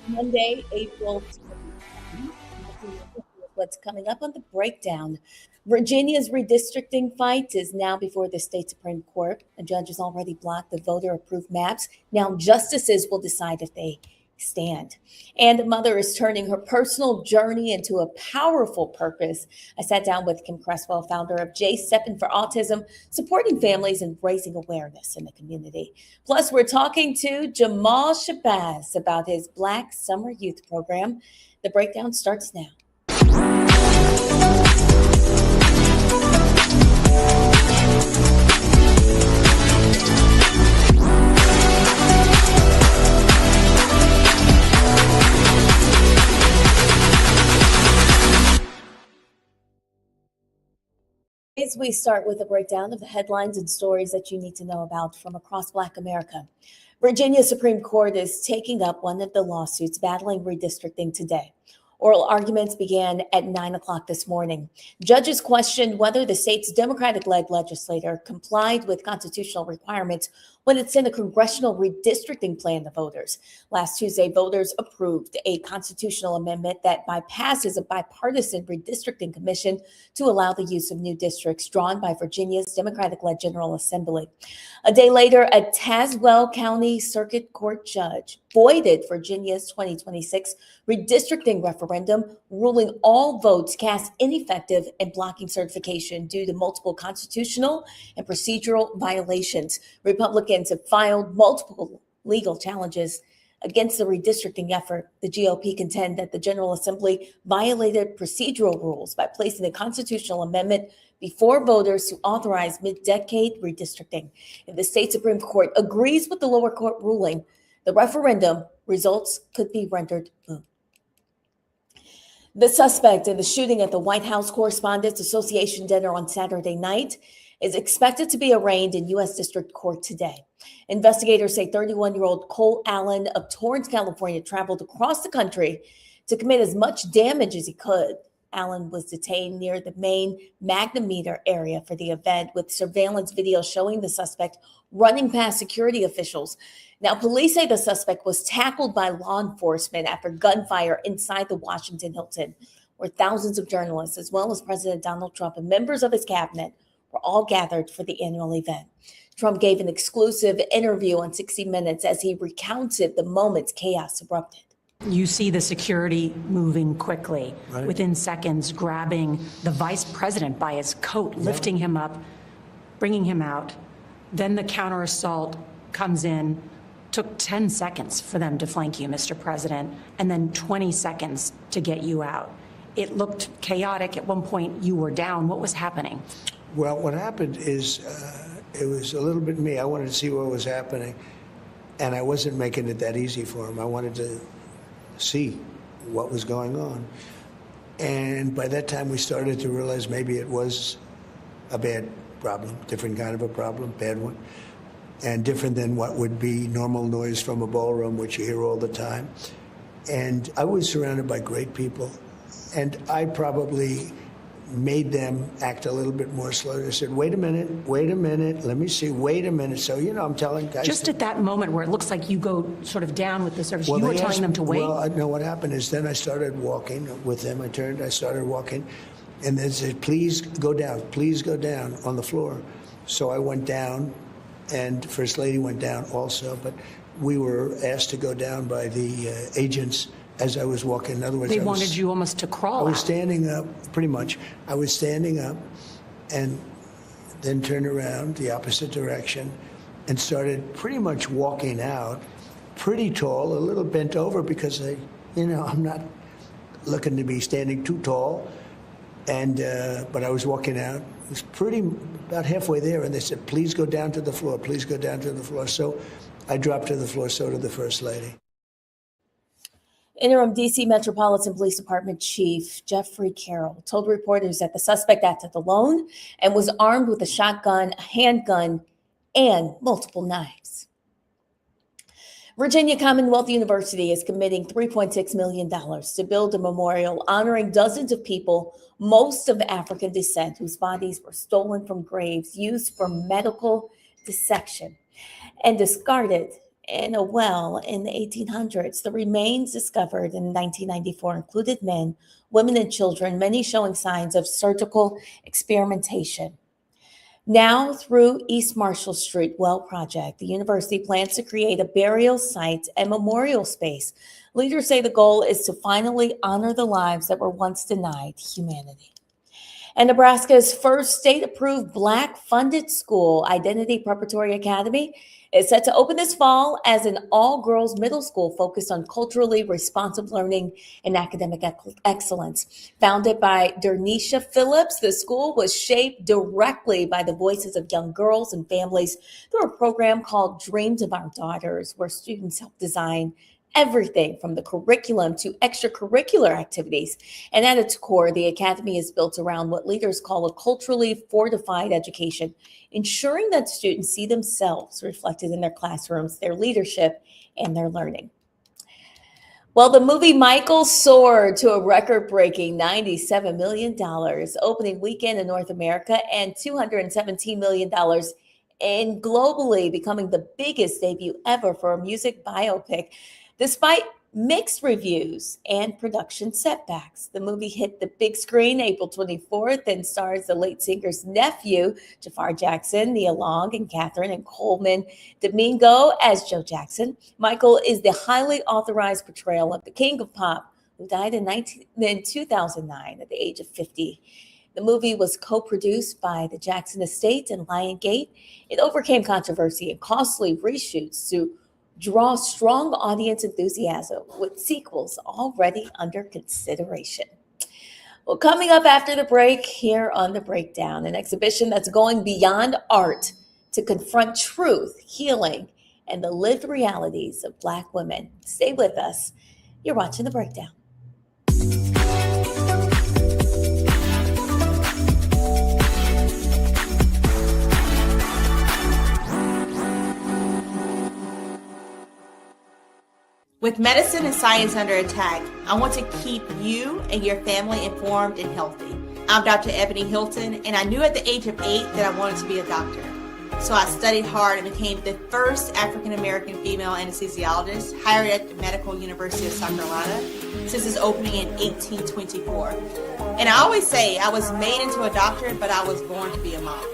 Monday, April 22nd. What's coming up on the breakdown? Virginia's redistricting fight is now before the state Supreme Court. A judge has already blocked the voter approved maps. Now, justices will decide if they stand. And a mother is turning her personal journey into a powerful purpose. I sat down with Kim Cresswell, founder of J7 for Autism, supporting families and raising awareness in the community. Plus, we're talking to Jamal Shabazz about his Black Summer Youth Program. The breakdown starts now. As we start with a breakdown of the headlines and stories that you need to know about from across Black America. Virginia Supreme Court is taking up one of the lawsuits battling redistricting today. Oral arguments began at 9 o'clock this morning. Judges questioned whether the state's Democratic-led legislature complied with constitutional requirements when it sent a congressional redistricting plan to voters. Last Tuesday, voters approved a constitutional amendment that bypasses a bipartisan redistricting commission to allow the use of new districts drawn by Virginia's Democratic-led General Assembly. A day later, a Tazewell County Circuit Court judge voided Virginia's 2026 redistricting referendum, ruling all votes cast ineffective and blocking certification due to multiple constitutional and procedural violations. Republicans have filed multiple legal challenges against the redistricting effort. The GOP contend that the General Assembly violated procedural rules by placing a constitutional amendment before voters to authorize mid-decade redistricting. If the state Supreme Court agrees with the lower court ruling, the referendum results could be rendered moot. The suspect in the shooting at the White House Correspondents Association dinner on Saturday night is expected to be arraigned in U.S. District Court today. Investigators say 31-year-old Cole Allen of Torrance, California, traveled across the country to commit as much damage as he could. Allen was detained near the main Magnometer area for the event, with surveillance video showing the suspect running past security officials. Now, police say the suspect was tackled by law enforcement after gunfire inside the Washington Hilton, where thousands of journalists, as well as President Donald Trump and members of his cabinet, were all gathered for the annual event. Trump gave an exclusive interview on 60 Minutes as he recounted the moments chaos erupted. You see the security moving quickly, right, within seconds, grabbing the vice president by his coat, lifting him up, bringing him out. Then the counter assault comes in. Took 10 seconds for them to flank you, Mr. President, and then 20 seconds to get you out. It looked chaotic. At one point, you were down. What was happening? Well, what happened is it was a little bit me. I wanted to see what was happening, and I wasn't making it that easy for him. I wanted to see what was going on. And by that time, we started to realize maybe it was a bad problem, different kind of a problem, bad one, and different than what would be normal noise from a ballroom, which you hear all the time. And I was surrounded by great people, and I probably made them act a little bit more slow. I said, wait a minute, let me see, wait a minute. So, I'm telling guys. Just at that moment where it looks like you go sort of down with the service, you were telling them to wait? Well, no, what happened is then I started walking with them. I started walking, and they said, please go down on the floor. So I went down, and First Lady went down also, but we were asked to go down by the agents as I was walking. In other words, they wanted you almost to crawl. I was standing up, pretty much. I was standing up and then turned around the opposite direction and started pretty much walking out, pretty tall, a little bent over because I'm not looking to be standing too tall. And but I was walking out. It was about halfway there, and they said, please go down to the floor, please go down to the floor. So I dropped to the floor, so did the First Lady. Interim D.C. Metropolitan Police Department Chief Jeffrey Carroll told reporters that the suspect acted alone and was armed with a shotgun, a handgun, and multiple knives. Virginia Commonwealth University is committing $3.6 million to build a memorial honoring dozens of people, most of African descent, whose bodies were stolen from graves used for medical dissection and discarded in a well in the 1800s. The remains discovered in 1994 included men, women, and children, many showing signs of surgical experimentation. Now, through East Marshall Street Well Project, the university plans to create a burial site and memorial space. Leaders say the goal is to finally honor the lives that were once denied humanity. And Nebraska's first state-approved Black-funded school, Identity Preparatory Academy, is set to open this fall as an all-girls middle school focused on culturally responsive learning and academic excellence. Founded by Dernisha Phillips, the school was shaped directly by the voices of young girls and families through a program called Dreams of Our Daughters, where students help design everything from the curriculum to extracurricular activities. And at its core, the academy is built around what leaders call a culturally fortified education, ensuring that students see themselves reflected in their classrooms, their leadership, and their learning. Well, the movie Michael soared to a record-breaking $97 million opening weekend in North America and $217 million in globally, becoming the biggest debut ever for a music biopic. Despite mixed reviews and production setbacks, the movie hit the big screen April 24th and stars the late singer's nephew, Jafar Jackson, Nia Long, and Catherine and Coleman Domingo as Joe Jackson. Michael is the highly authorized portrayal of the king of pop, who died in 2009 at the age of 50. The movie was co-produced by the Jackson Estate and Lionsgate. It overcame controversy and costly reshoots to draw strong audience enthusiasm, with sequels already under consideration. Well, coming up after the break here on The Breakdown, an exhibition that's going beyond art to confront truth, healing, and the lived realities of Black women. Stay with us. You're watching The Breakdown. With medicine and science under attack, I want to keep you and your family informed and healthy. I'm Dr. Ebony Hilton, and I knew at the age of 8 that I wanted to be a doctor. So I studied hard and became the first African-American female anesthesiologist hired at the Medical University of South Carolina since its opening in 1824. And I always say I was made into a doctor, but I was born to be a mom.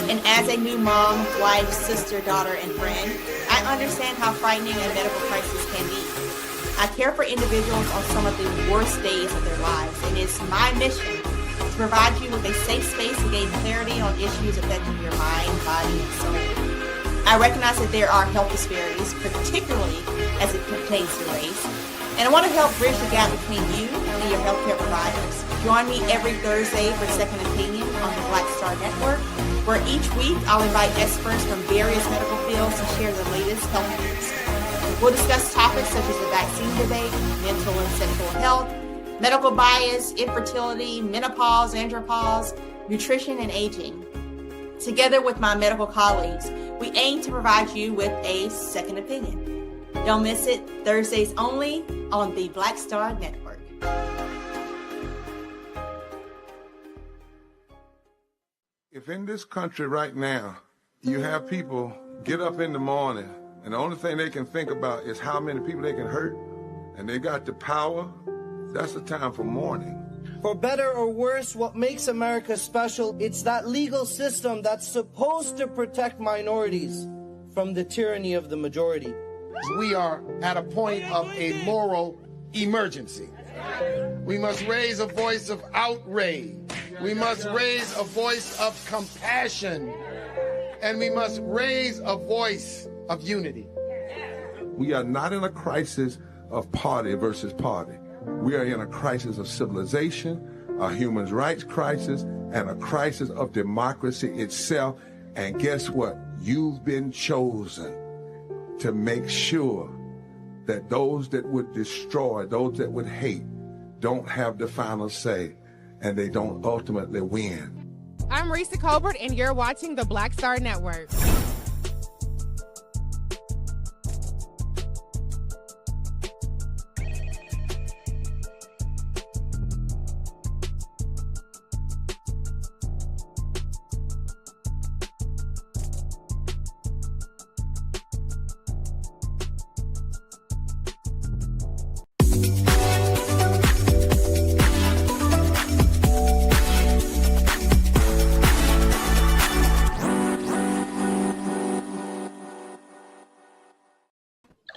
And as a new mom, wife, sister, daughter, and friend, I understand how frightening a medical crisis can be. I care for individuals on some of the worst days of their lives, and it's my mission to provide you with a safe space to gain clarity on issues affecting your mind, body, and soul. I recognize that there are health disparities, particularly as it pertains to race, and I want to help bridge the gap between you and your healthcare providers. Join me every Thursday for Second Opinion on the Black Star Network, where each week I'll invite experts from various medical fields to share the latest health news. We'll discuss topics such as the vaccine debate, mental and sexual health, medical bias, infertility, menopause, andropause, nutrition, and aging. Together with my medical colleagues, we aim to provide you with a second opinion. Don't miss it, Thursdays only on the Black Star Network. If in this country right now, you have people get up in the morning and the only thing they can think about is how many people they can hurt, and they got the power, that's the time for mourning. For better or worse, what makes America special, it's that legal system that's supposed to protect minorities from the tyranny of the majority. We are at a point of a moral emergency. We must raise a voice of outrage. We must raise a voice of compassion. And we must raise a voice of unity. We are not in a crisis of party versus party. We are in a crisis of civilization, a human rights crisis, and a crisis of democracy itself. And guess what? You've been chosen to make sure that those that would destroy, those that would hate, don't have the final say, and they don't ultimately win. I'm Risa Colbert, and you're watching the Black Star Network.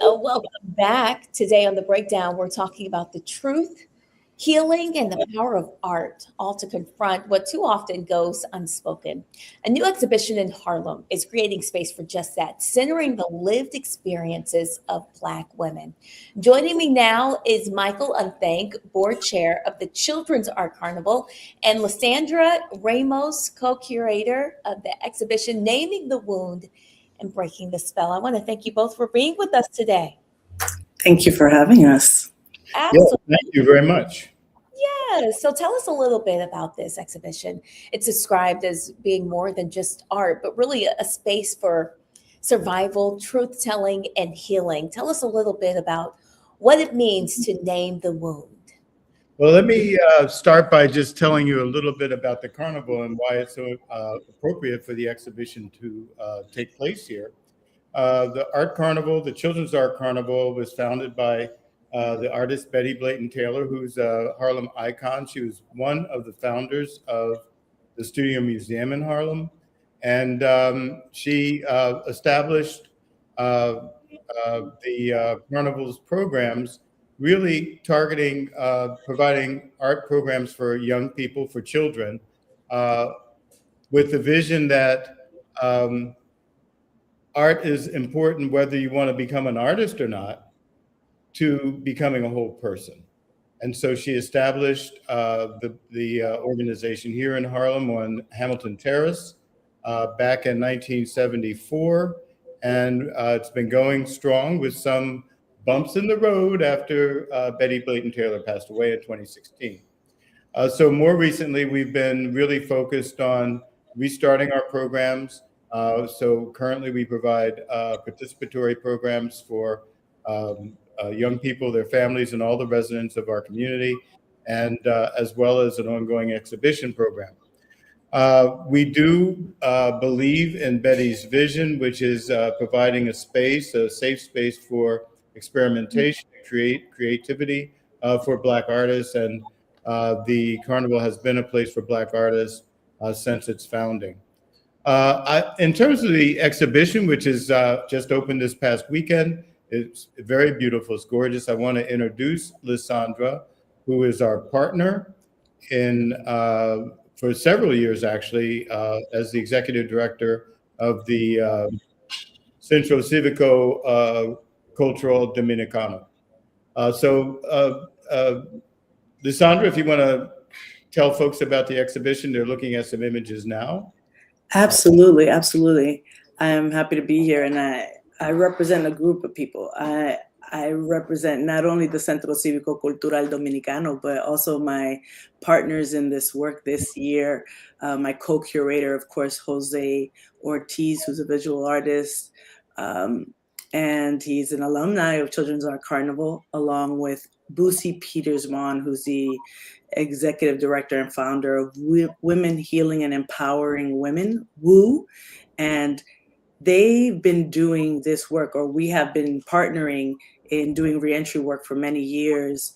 Welcome back. Today on The Breakdown, we're talking about the truth, healing, and the power of art, all to confront what too often goes unspoken. A new exhibition in Harlem is creating space for just that, centering the lived experiences of Black women. Joining me now is Michael Unthank, board chair of the Children's Art Carnival, and Lysandra Ramos, co-curator of the exhibition Naming the Wound and Breaking the Spell. I want to thank you both for being with us today. Thank you for having us. Absolutely. Yeah, thank you very much. Yeah. So tell us a little bit about this exhibition. It's described as being more than just art, but really a space for survival, truth telling, and healing. Tell us a little bit about what it means to name the wound. Well, let me start by just telling you a little bit about the carnival and why it's so appropriate for the exhibition to take place here. The Art Carnival, the Children's Art Carnival, was founded by the artist Betty Blayton Taylor, who's a Harlem icon. She was one of the founders of the Studio Museum in Harlem. And she established the carnival's programs, really targeting, providing art programs for young people, for children, with the vision that art is important whether you want to become an artist or not, to becoming a whole person. And so she established the organization here in Harlem on Hamilton Terrace back in 1974. And it's been going strong with some bumps in the road after Betty Blayton Taylor passed away in 2016. So more recently, we've been really focused on restarting our programs. So currently we provide participatory programs for young people, their families, and all the residents of our community, and as well as an ongoing exhibition program. We do believe in Betty's vision, which is providing a space, a safe space for experimentation, creativity for Black artists. And the Carnival has been a place for Black artists since its founding. In terms of the exhibition, which is just opened this past weekend, it's very beautiful, it's gorgeous. I want to introduce Lysandra, who is our partner in for several years, actually, as the executive director of the Centro Civico Cultural Dominicano. Lysandra, if you want to tell folks about the exhibition, they're looking at some images now. Absolutely, absolutely. I am happy to be here, and I represent a group of people. I represent not only the Centro Cívico Cultural Dominicano, but also my partners in this work this year. My co-curator, of course, Jose Ortiz, who's a visual artist, and he's an alumni of Children's Art Carnival, along with Boosie Petersman, who's the executive director and founder of Women Healing and Empowering Women, WHO. And they've been doing this work, or we have been partnering in doing reentry work for many years.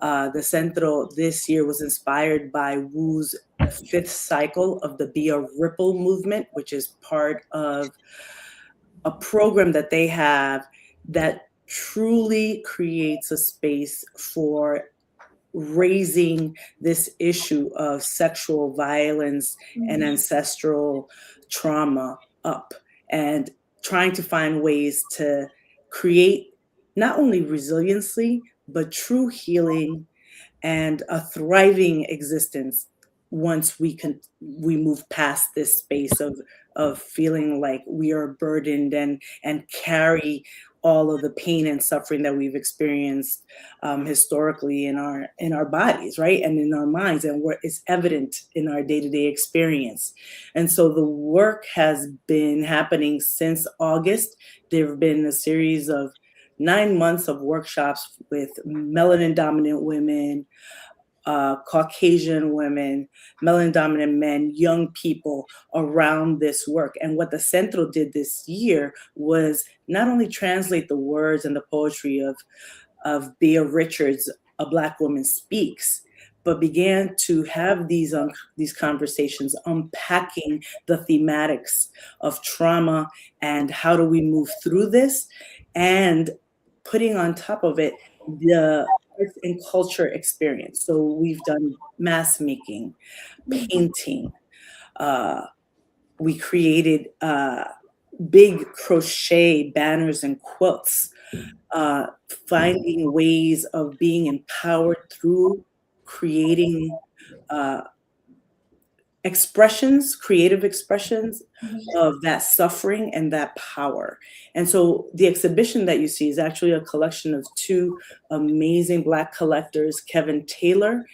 The Centro this year was inspired by WHO's 5th cycle of the Be a Ripple movement, which is part of a program that they have that truly creates a space for raising this issue of sexual violence and ancestral trauma up, and trying to find ways to create not only resiliency, but true healing and a thriving existence once we move past this space of feeling like we are burdened and carry all of the pain and suffering that we've experienced historically in our bodies, right? And in our minds, and what is evident in our day-to-day experience. And so the work has been happening since August. There have been a series of 9 months of workshops with melanin-dominant women, Caucasian women, melanin-dominant men, young people around this work. And what the Centro did this year was not only translate the words and the poetry of Bea Richards, A Black Woman Speaks, but began to have these conversations, unpacking the thematics of trauma and how do we move through this, and putting on top of it the arts and culture experience. So we've done mask making, painting. We created big crochet banners and quilts, finding ways of being empowered through creating creative expressions of that suffering and that power. And so the exhibition that you see is actually a collection of two amazing Black collectors, Kevin Taylor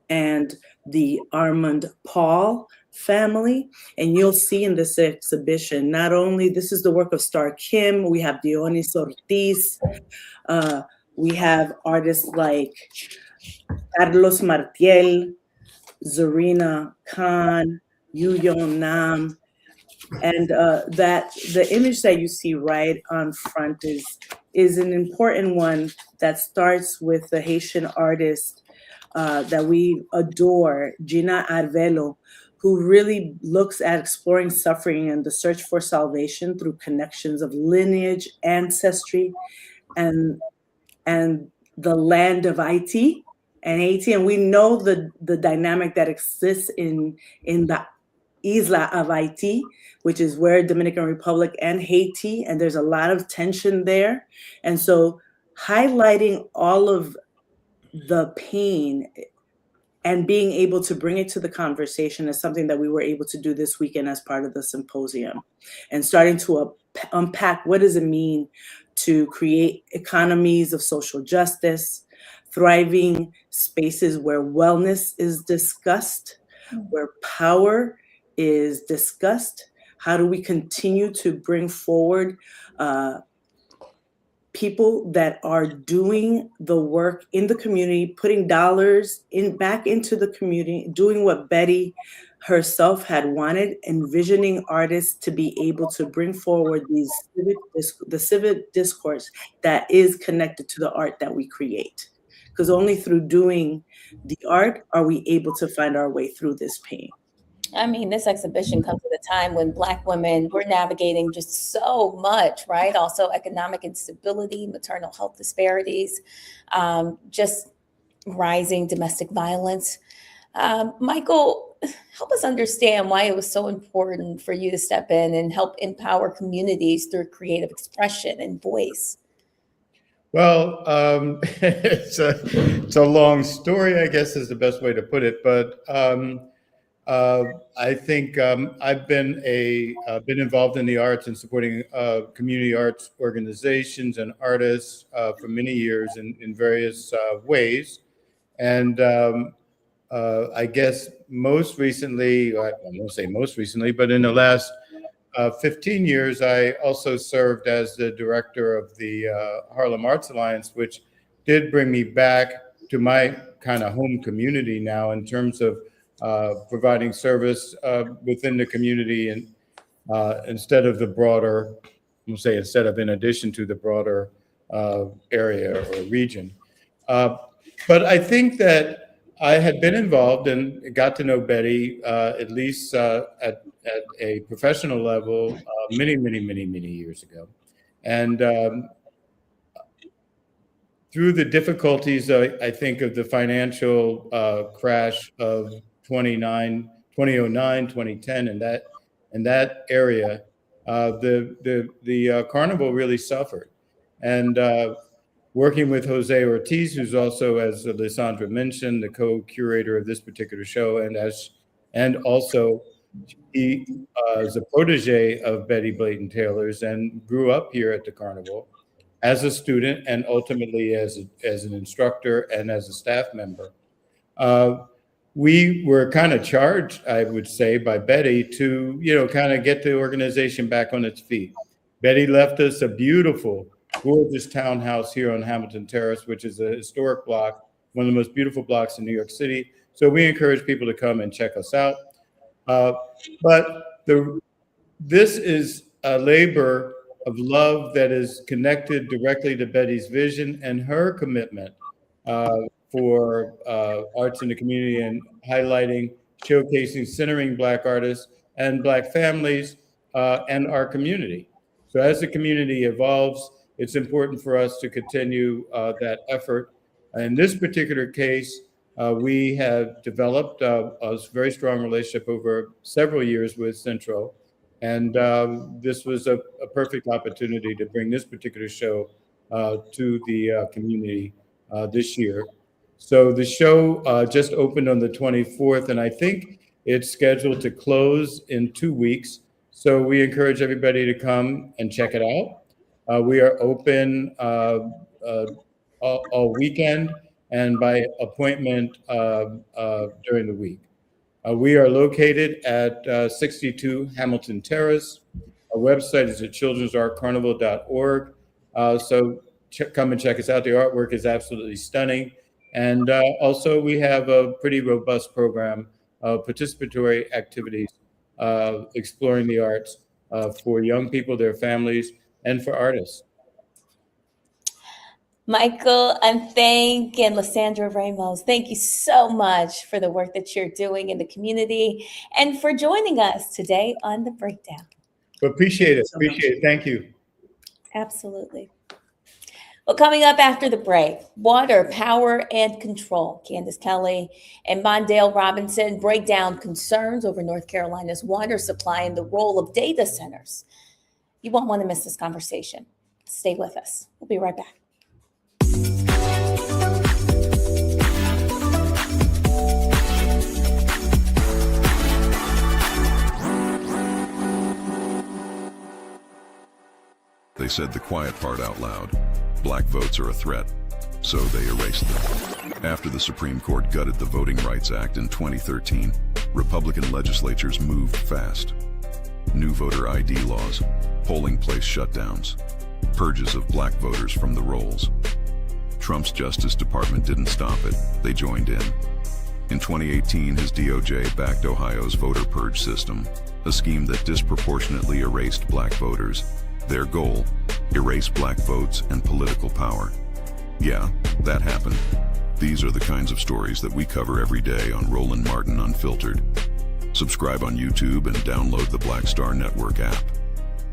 and the Armand Paul family. And you'll see in this exhibition, not only this is the work of Star Kim, we have Dionis Ortiz, we have artists like Carlos Martiel, Zarina Khan, Yu Yon Nam, and that the image that you see right on front is an important one that starts with the Haitian artist that we adore, Gina Arvelo, who really looks at exploring suffering and the search for salvation through connections of lineage, ancestry, and the land of Haiti and Haiti. And we know the dynamic that exists in the Isla of Haiti, which is where Dominican Republic and Haiti, and there's a lot of tension there. And so highlighting all of the pain and being able to bring it to the conversation is something that we were able to do this weekend as part of the symposium, and starting to unpack what does it mean to create economies of social justice, thriving spaces where wellness is discussed, where power is discussed. How do we continue to bring forward people that are doing the work in the community, putting dollars back into the community, doing what Betty herself had wanted, envisioning artists to be able to bring forward the civic discourse that is connected to the art that we create. Because only through doing the art are we able to find our way through this pain. I mean, this exhibition comes at a time when Black women were navigating just so much, right? Also economic instability, maternal health disparities, just rising domestic violence. Michael, help us understand why it was so important for you to step in and help empower communities through creative expression and voice. Well, it's a long story, I guess is the best way to put it. But I think I've been involved in the arts and supporting community arts organizations and artists for many years in various ways. And I guess most recently, I won't say most recently, but in the last 15 years, I also served as the director of the Harlem Arts Alliance, which did bring me back to my kind of home community now in terms of providing service within the community, and instead of in addition to the broader area or region. But I think that I had been involved and got to know Betty at least at a professional level many years ago. And through the difficulties, I think, of the financial crash of 2009, 2010, and that area, the carnival really suffered. And working with Jose Ortiz, who's also, as Lysandra mentioned, the co-curator of this particular show, and also he is a protege of Betty Blayton Taylor's and grew up here at the carnival as a student and ultimately as an instructor and as a staff member. We were kind of charged, I would say, by Betty to, kind of get the organization back on its feet. Betty left us a beautiful, gorgeous townhouse here on Hamilton Terrace, which is a historic block, one of the most beautiful blocks in New York City. So we encourage people to come and check us out. But this is a labor of love that is connected directly to Betty's vision and her commitment for arts in the community and highlighting, showcasing, centering Black artists and Black families and our community. So as the community evolves, it's important for us to continue that effort. In this particular case, we have developed a very strong relationship over several years with Centro. And this was a perfect opportunity to bring this particular show to the community this year. So the show just opened on the 24th, and I think it's scheduled to close in 2 weeks. So we encourage everybody to come and check it out. We are open all weekend and by appointment during the week. We are located at 62 Hamilton Terrace. Our website is at childrensartcarnival.org. So come and check us out. The artwork is absolutely stunning. And also we have a pretty robust program of participatory activities exploring the arts for young people, their families, and for artists. Michael and Lysandra Ramos, thank you so much for the work that you're doing in the community and for joining us today on The Breakdown. Appreciate it. Thank you. Absolutely. Well, coming up after the break, water, power, and control. Candace Kelly and Mondale Robinson break down concerns over North Carolina's water supply and the role of data centers. You won't want to miss this conversation. Stay with us. We'll be right back. They said the quiet part out loud. Black votes are a threat, so they erased them. After the Supreme Court gutted the Voting Rights Act in 2013, Republican legislatures moved fast. New voter ID laws, polling place shutdowns, purges of black voters from the rolls. Trump's Justice Department didn't stop it, they joined in. In 2018, his DOJ backed Ohio's voter purge system, a scheme that disproportionately erased black voters. Their goal, erase black votes and political power. Yeah, that happened. These are the kinds of stories that we cover every day on Roland Martin Unfiltered. Subscribe on YouTube and download the Black Star Network app.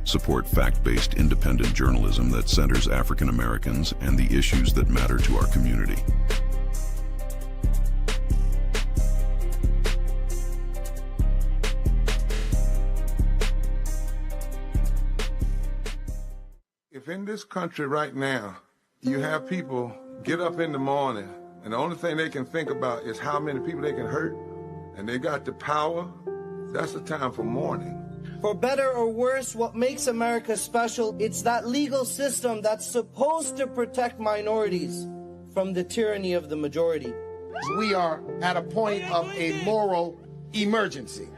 Support fact-based independent journalism that centers African Americans and the issues that matter to our community. If in this country right now, you have people get up in the morning and the only thing they can think about is how many people they can hurt, and they got the power, that's the time for mourning. For better or worse, what makes America special, it's that legal system that's supposed to protect minorities from the tyranny of the majority. We are at a point of a moral emergency.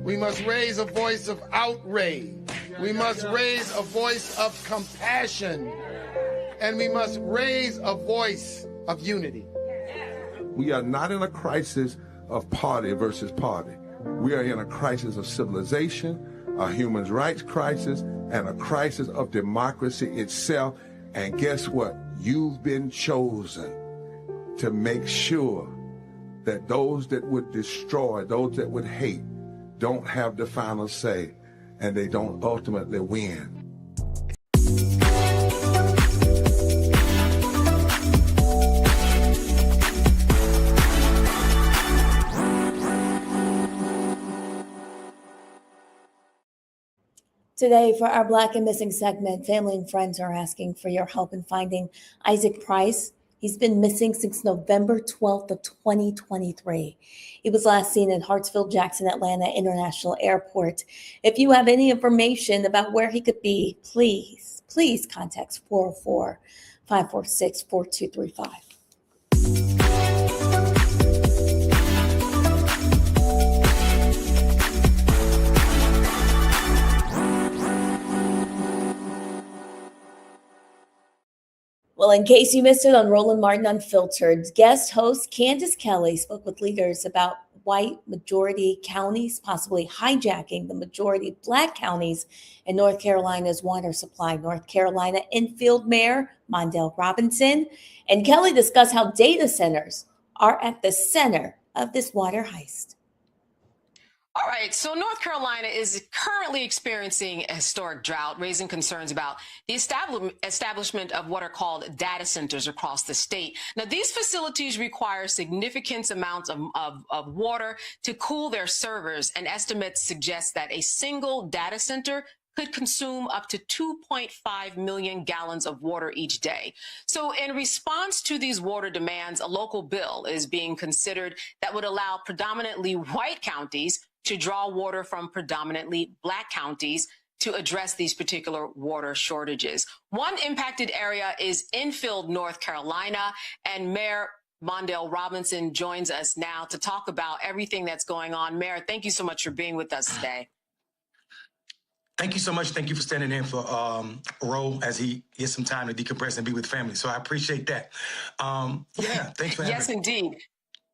We must raise a voice of outrage. We must raise a voice of compassion. And we must raise a voice of unity. We are not in a crisis of party versus party. We are in a crisis of civilization, a human rights crisis, and a crisis of democracy itself. And guess what? You've been chosen to make sure that those that would destroy, those that would hate, don't have the final say, and they don't ultimately win. Today, for our Black and Missing segment, family and friends are asking for your help in finding Isaac Price. He's been missing since November 12th of 2023. He was last seen in Hartsfield-Jackson Atlanta International Airport. If you have any information about where he could be, please contact 404-546-4235. Well, in case you missed it on Roland Martin Unfiltered, guest host Candace Kelly spoke with leaders about white majority counties possibly hijacking the majority Black counties in North Carolina's water supply. North Carolina Infield Mayor Mondale Robinson and Kelly discuss how data centers are at the center of this water heist. All right, so North Carolina is currently experiencing a historic drought, raising concerns about the establishment of what are called data centers across the state. Now, these facilities require significant amounts of water to cool their servers, and estimates suggest that a single data center could consume up to 2.5 million gallons of water each day. So in response to these water demands, a local bill is being considered that would allow predominantly white counties to draw water from predominantly black counties to address these particular water shortages. One impacted area is Enfield, North Carolina, and Mayor Mondale Robinson joins us now to talk about everything that's going on. Mayor, thank you so much for being with us today. Thank you so much. Thank you for standing in for Ro as he gets some time to decompress and be with family. So I appreciate that. Yeah, thanks for having me. Yes, indeed.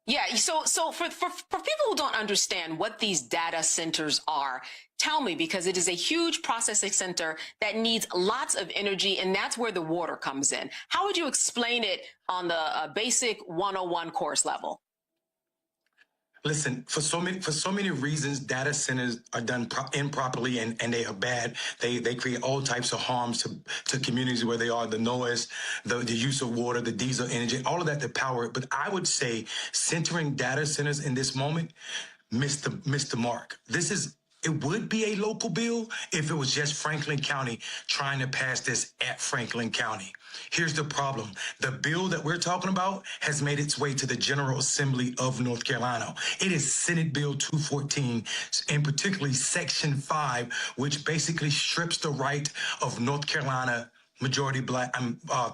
Yeah, so for people who don't understand what these data centers are, tell me, because it is a huge processing center that needs lots of energy, and that's where the water comes in. How would you explain it on the basic 101 course level? Listen, for so many reasons, data centers are done improperly and they are bad. They create all types of harms to communities where they are. The noise, the use of water, the diesel energy, all of that to power it. But I would say centering data centers in this moment missed the mark. It would be a local bill if it was just Franklin County trying to pass this at Franklin County. Here's the problem. The bill that we're talking about has made its way to the General Assembly of North Carolina. It is Senate Bill 214, and particularly Section 5, which basically strips the right of North Carolina majority black,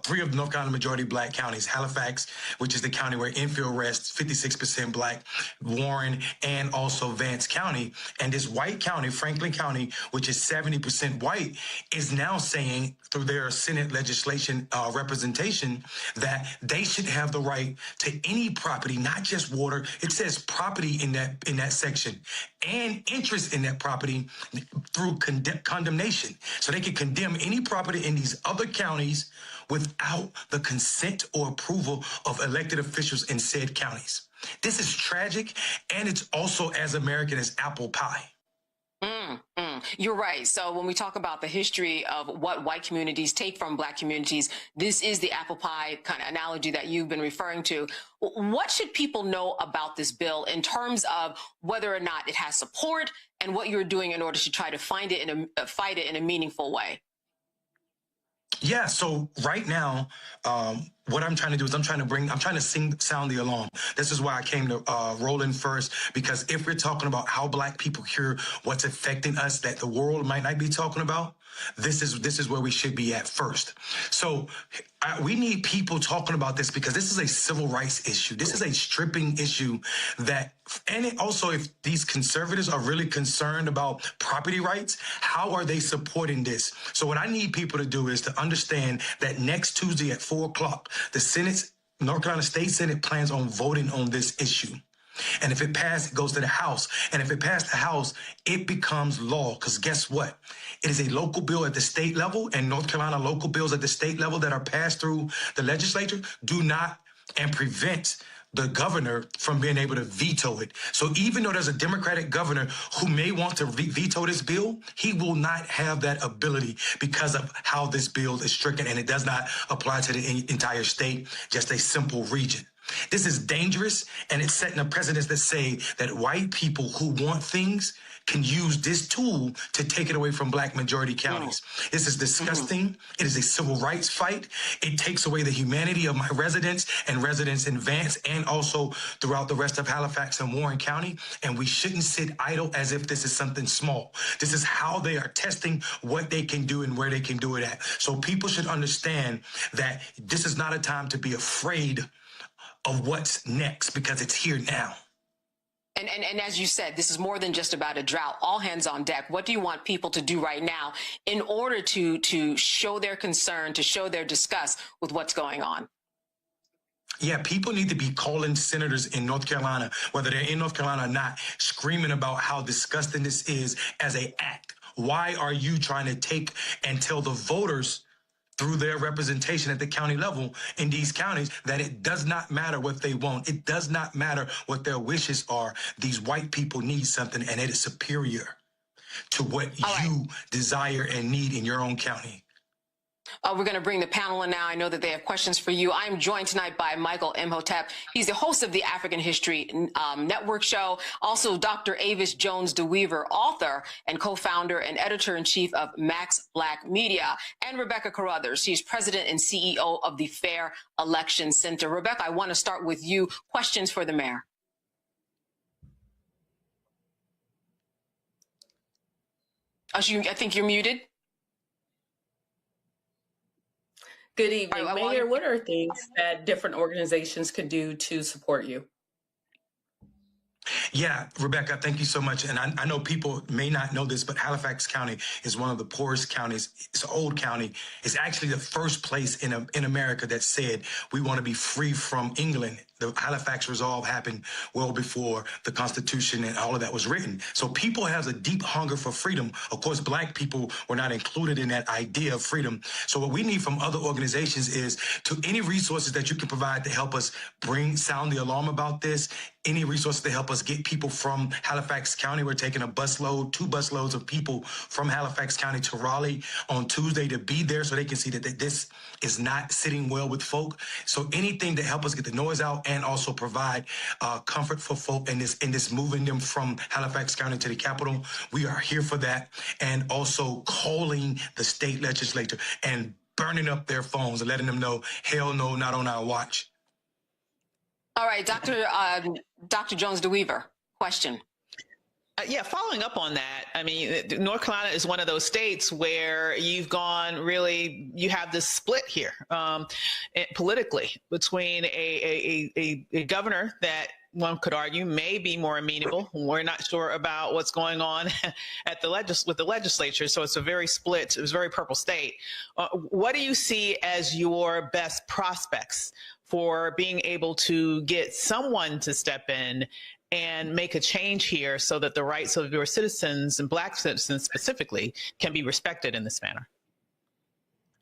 three of North Carolina majority black counties: Halifax, which is the county where Enfield rests, 56% black, Warren, and also Vance County. And this white county, Franklin County, which is 70% white, is now saying through their Senate legislation representation that they should have the right to any property, not just water. It says property in that section, and interest in that property through condemnation. So they can condemn any property in these other counties without the consent or approval of elected officials in said counties. This is tragic, and it's also as American as apple pie. You're right. So when we talk about the history of what white communities take from black communities, this is the apple pie kind of analogy that you've been referring to. What should people know about this bill in terms of whether or not it has support and what you're doing in order to try to fight it in a meaningful way? Yeah, so right now, what I'm trying to do is I'm trying to sound the alarm. This is why I came to roll in first, because if we're talking about how black people hear what's affecting us that the world might not be talking about, this is where we should be at first. So we need people talking about this because this is a civil rights issue. This is a stripping issue also if these conservatives are really concerned about property rights, how are they supporting this? So what I need people to do is to understand that next Tuesday at 4 o'clock, the North Carolina State Senate plans on voting on this issue. And if it passes, it goes to the House. And if it passes the House, it becomes law. Because guess what? It is a local bill at the state level, and North Carolina local bills at the state level that are passed through the legislature do not and prevent the governor from being able to veto it. So even though there's a Democratic governor who may want to veto this bill, he will not have that ability because of how this bill is stricken, and it does not apply to the entire state, just a simple region. This is dangerous, and it's setting a precedent that say that white people who want things can use this tool to take it away from black majority counties. This is disgusting. It is a civil rights fight. It takes away the humanity of my residents and residents in Vance and also throughout the rest of Halifax and Warren County. And we shouldn't sit idle as if this is something small. This is how they are testing what they can do and where they can do it at. So people should understand that this is not a time to be afraid of what's next, because it's here now. And as you said, this is more than just about a drought. All hands on deck. What do you want people to do right now in order to show their concern, to show their disgust with what's going on? Yeah, people need to be calling senators in North Carolina, whether they're in North Carolina or not, screaming about how disgusting this is as an act. Why are you trying to take and tell the voters through their representation at the county level in these counties that it does not matter what they want. It does not matter what their wishes are. These white people need something, and it is superior to what you desire and need in your own county. We're going to bring the panel in now. I know that they have questions for you. I'm joined tonight by Michael Imhotep. He's the host of the African History Network show. Also, Dr. Avis Jones DeWeaver, author and co-founder and editor-in-chief of Max Black Media. And Rebecca Carruthers. She's president and CEO of the Fair Election Center. Rebecca, I want to start with you. Questions for the mayor. I think you're muted. Good evening, Mayor. What are things that different organizations could do to support you? Yeah, Rebecca, thank you so much. And I know people may not know this, but Halifax County is one of the poorest counties. It's an old county. It's actually the first place in America that said we want to be free from England. The Halifax Resolve happened well before the Constitution and all of that was written. So people have a deep hunger for freedom. Of course, Black people were not included in that idea of freedom. So what we need from other organizations is to any resources that you can provide to help us sound the alarm about this, any resources to help us get people from Halifax County. We're taking two busloads of people from Halifax County to Raleigh on Tuesday to be there so they can see that this is not sitting well with folk. So anything to help us get the noise out and also provide comfort for folk in this moving them from Halifax County to the capital. We are here for that. And also calling the state legislature and burning up their phones and letting them know, hell no, not on our watch. All right, Dr. Jones DeWeaver, question. Yeah, following up on that, I mean, North Carolina is one of those states where you have this split here politically between a governor that one could argue may be more amenable. We're not sure about what's going on at with the legislature, so it's a very split, it's a very purple state. What do you see as your best prospects for being able to get someone to step in and make a change here so that the rights of your citizens and Black citizens specifically can be respected in this manner?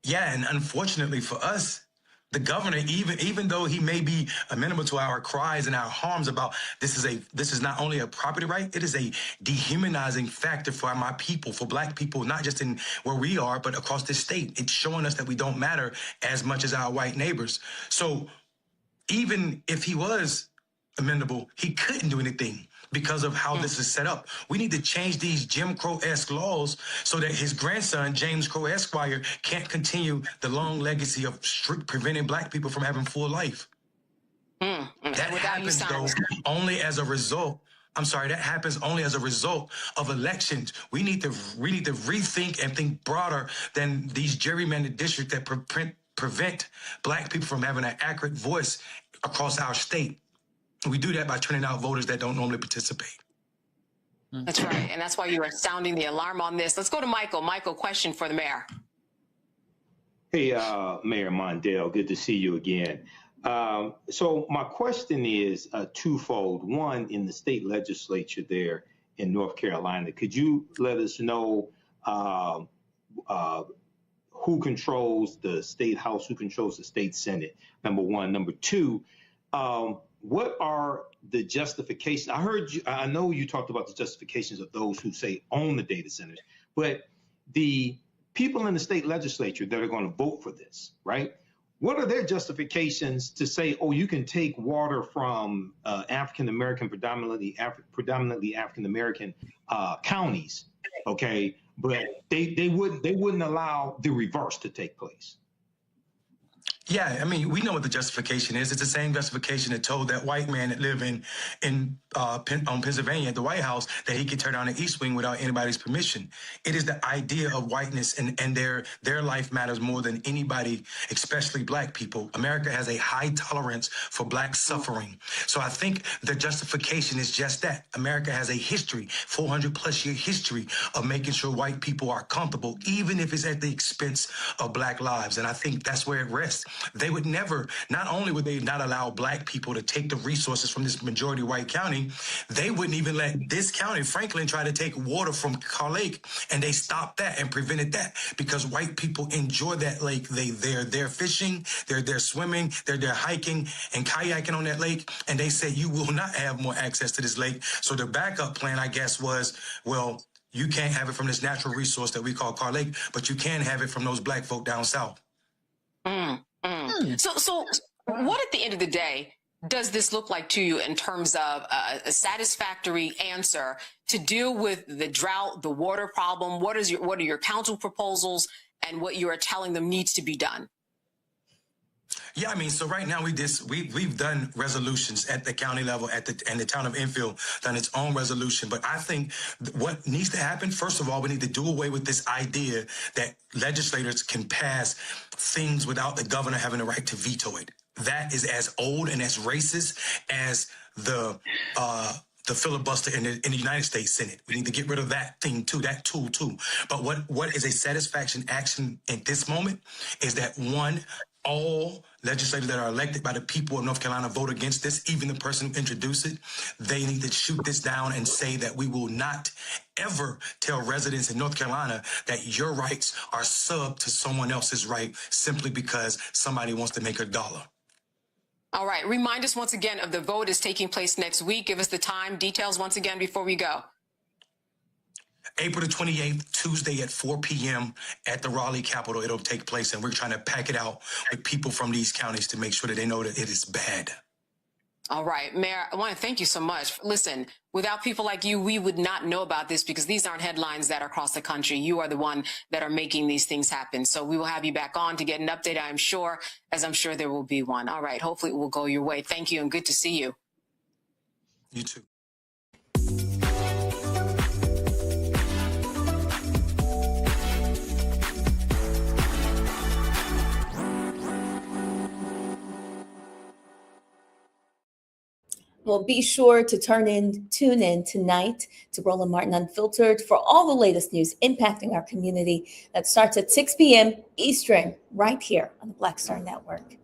Yeah, and unfortunately for us, the governor, even though he may be amenable to our cries and our harms about this is not only a property right, it is a dehumanizing factor for my people, for Black people, not just in where we are, but across this state. It's showing us that we don't matter as much as our white neighbors. So even if he was amenable, he couldn't do anything because of how this is set up. We need to change these Jim Crow-esque laws so that his grandson, James Crow Esquire, can't continue the long legacy of preventing Black people from having full life. That happens, though, only as a result. I'm sorry, that happens only as a result of elections. We need to rethink and think broader than these gerrymandered districts that prevent Black people from having an accurate voice across our state. We do that by turning out voters that don't normally participate. That's right. And that's why you are sounding the alarm on this. Let's go to Michael. Michael, question for the mayor. Hey, Mayor Mondale, good to see you again. So my question is twofold. One, in the state legislature there in North Carolina, could you let us know who controls the state house, who controls the state senate, number one. Number two, what are the justifications? I know you talked about the justifications of those who say own the data centers, but the people in the state legislature that are going to vote for this, right? What are their justifications to say, oh, you can take water from African-American, predominantly African-American counties, okay? But they wouldn't allow the reverse to take place. Yeah, I mean, we know what the justification is. It's the same justification that told that white man that lived on Pennsylvania at the White House that he could tear down the East Wing without anybody's permission. It is the idea of whiteness and their life matters more than anybody, especially Black people. America has a high tolerance for Black suffering. So I think the justification is just that. America has a history, 400+ year history of making sure white people are comfortable, even if it's at the expense of Black lives. And I think that's where it rests. they would never, not only would they not allow black people to take the resources from this majority white county, they wouldn't even let this county, Franklin, try to take water from Car Lake, and they stopped that and prevented that because white people enjoy that lake. They're fishing, they're swimming, they're hiking and kayaking on that lake, and they said you will not have more access to this lake. So the backup plan, I guess, was, well, you can't have it from this natural resource that we call Car Lake, but you can have it from those black folk down south. So what at the end of the day does this look like to you in terms of a satisfactory answer to deal with the drought, the water problem? What are your council proposals and what you are telling them needs to be done? Yeah, I mean, so right now we've done resolutions at the county level, and the town of Enfield done its own resolution. But I think what needs to happen, first of all, we need to do away with this idea that legislators can pass things without the governor having the right to veto it. That is as old and as racist as the filibuster in the United States Senate. We need to get rid of that thing too, that tool too. But what is a satisfaction action at this moment is that, one, all legislators that are elected by the people of North Carolina vote against this, even the person who introduced it. They need to shoot this down and say that we will not ever tell residents in North Carolina that your rights are sub to someone else's right simply because somebody wants to make $1. All right. Remind us once again of the vote is taking place next week. Give us the time, details once again before we go. April the 28th, Tuesday at 4 p.m. at the Raleigh Capitol. It'll take place, and we're trying to pack it out with people from these counties to make sure that they know that it is bad. All right, Mayor, I want to thank you so much. Listen, without people like you, we would not know about this because these aren't headlines that are across the country. You are the one that are making these things happen. So we will have you back on to get an update, I'm sure, as I'm sure there will be one. All right, hopefully it will go your way. Thank you and good to see you. You too. Well, be sure to tune in tonight to Roland Martin Unfiltered for all the latest news impacting our community. That starts at 6 p.m. Eastern, right here on the Black Star Network.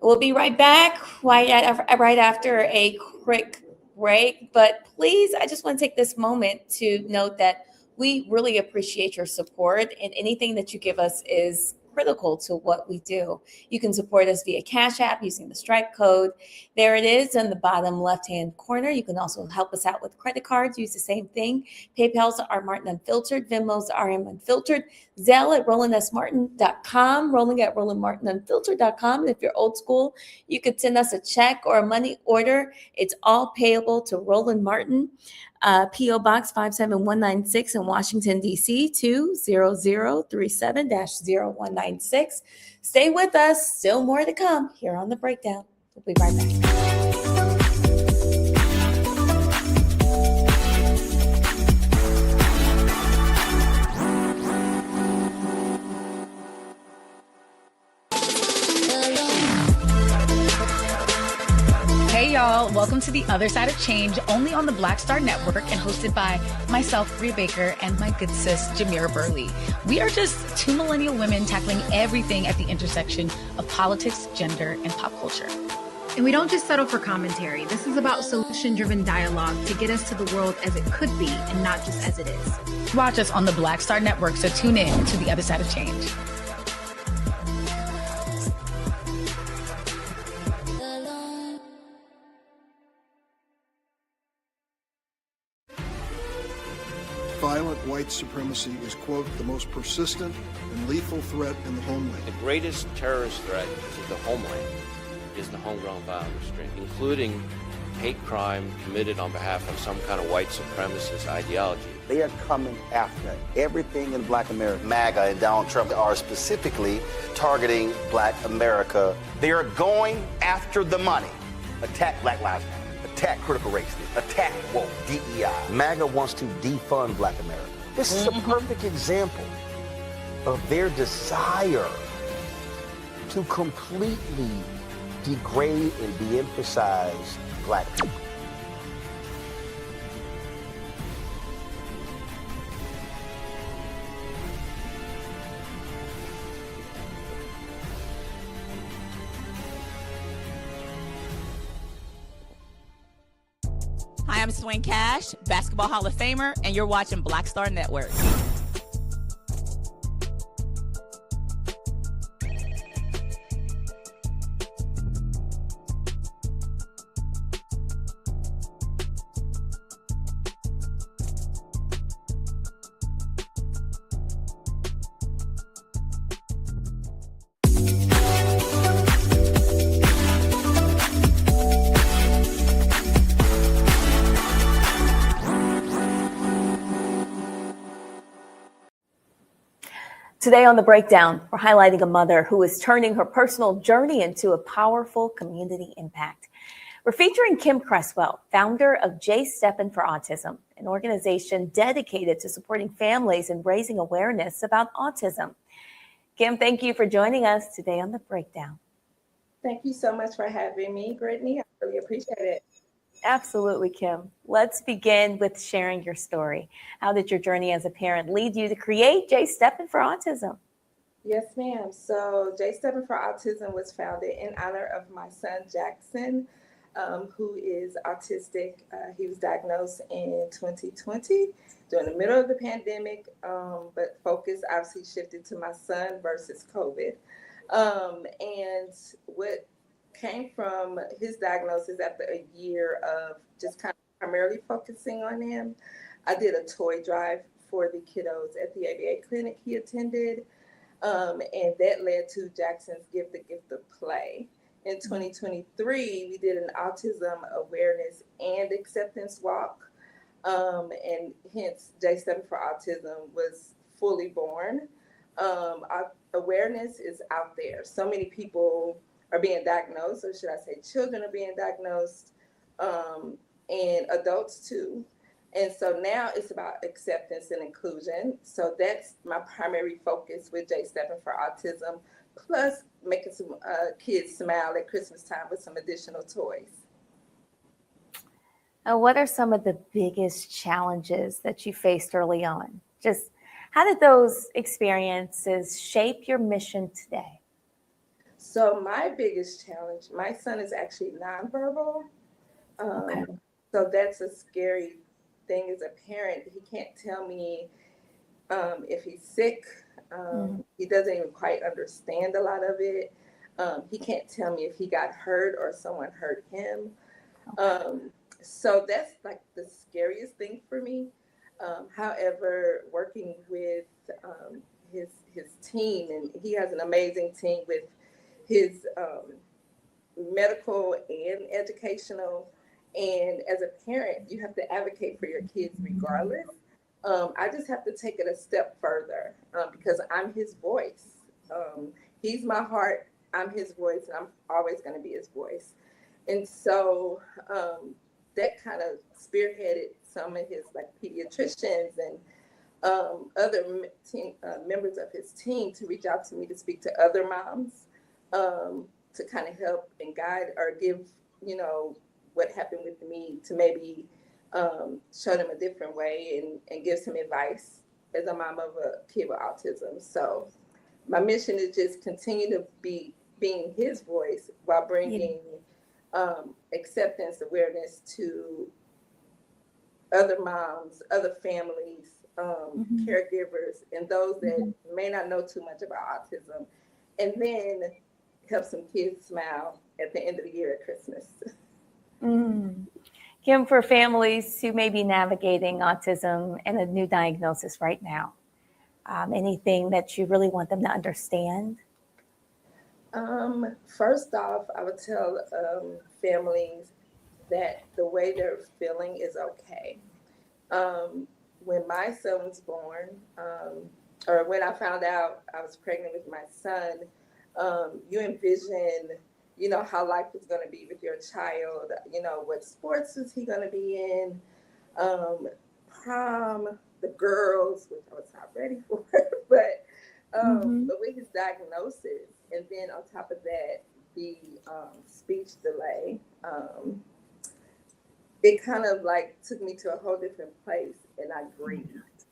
We'll be right back right after a quick break. But please, I just want to take this moment to note that we really appreciate your support, and anything that you give us is critical to what we do. You can support us via Cash App using the Stripe code. There it is in the bottom left-hand corner. You can also help us out with credit cards. Use the same thing. PayPal's are Martin Unfiltered. Venmo's RM Unfiltered. Zelle at rolandsmartin.com. Rolling at rolandmartinunfiltered.com. And if you're old school, you could send us a check or a money order. It's all payable to Roland Martin. P.O. Box 57196 in Washington, D.C. 20037-0196. Stay with us. Still more to come here on The Breakdown. We'll be right back. Hey y'all, welcome to The Other Side of Change, only on the Black Star Network and hosted by myself, Bria Baker, and my good sis, Jamira Burley. We are just two millennial women tackling everything at the intersection of politics, gender, and pop culture. And we don't just settle for commentary. This is about solution-driven dialogue to get us to the world as it could be and not just as it is. Watch us on the Black Star Network, so tune in to The Other Side of Change. Violent white supremacy is, quote, the most persistent and lethal threat in the homeland. The greatest terrorist threat to the homeland is the homegrown violence stream, including hate crime committed on behalf of some kind of white supremacist ideology. They are coming after everything in Black America. MAGA and Donald Trump are specifically targeting Black America. They are going after the money. Attack Black Lives Matter. Attack critical race theory, attack woke, DEI. MAGA wants to defund Black America. This is a perfect example of their desire to completely degrade and de-emphasize Black people. Hi, I'm Swing Cash, Basketball Hall of Famer, and you're watching Black Star Network. Today on The Breakdown, we're highlighting a mother who is turning her personal journey into a powerful community impact. We're featuring Kim Cresswell, founder of J Steppin' for Autism, an organization dedicated to supporting families and raising awareness about autism. Kim, thank you for joining us today on The Breakdown. Thank you so much for having me, Brittany. I really appreciate it. Absolutely, Kim. Let's begin with sharing your story. How did your journey as a parent lead you to create J Steppin' for Autism? Yes, ma'am. So J Steppin' for Autism was founded in honor of my son, Jackson, who is autistic. He was diagnosed in 2020 during the middle of the pandemic, but focus obviously shifted to my son versus COVID. And what came from his diagnosis after a year of just kind of primarily focusing on him, I did a toy drive for the kiddos at the ABA clinic he attended, and that led to Jackson's Gift, the Gift of Play. In 2023, we did an autism awareness and acceptance walk, and hence J Steppin' for Autism was fully born. Awareness is out there. So many people are being diagnosed, or should I say children are being diagnosed, and adults too. And so now it's about acceptance and inclusion. So that's my primary focus with J Steppin' for Autism, plus making some kids smile at Christmas time with some additional toys. What are some of the biggest challenges that you faced early on? Just how did those experiences shape your mission today? So my biggest challenge, my son is actually nonverbal. So that's a scary thing as a parent. He can't tell me if he's sick. He doesn't even quite understand a lot of it. He can't tell me if he got hurt or someone hurt him. So that's like the scariest thing for me. However, working with his team, and he has an amazing team with his medical and educational. And as a parent, you have to advocate for your kids regardless. I just have to take it a step further because I'm his voice. He's my heart, I'm his voice, and I'm always going to be his voice. And so that kind of spearheaded some of his like pediatricians and other members of his team to reach out to me to speak to other moms, to kind of help and guide or give, what happened with me to maybe show them a different way and give some advice as a mom of a kid with autism. So my mission is just continue to be being his voice while bringing acceptance, awareness to other moms, other families, caregivers, and those that may not know too much about autism, and then help some kids smile at the end of the year at Christmas. Kim, for families who may be navigating autism and a new diagnosis right now, anything that you really want them to understand? First off, I would tell families that the way they're feeling is okay. When my son was born, or when I found out I was pregnant with my son, you envision, how life is going to be with your child, what sports is he going to be in, prom, the girls, which I was not ready for, but with his diagnosis, and then on top of that, the speech delay, it kind of like took me to a whole different place, and I grieved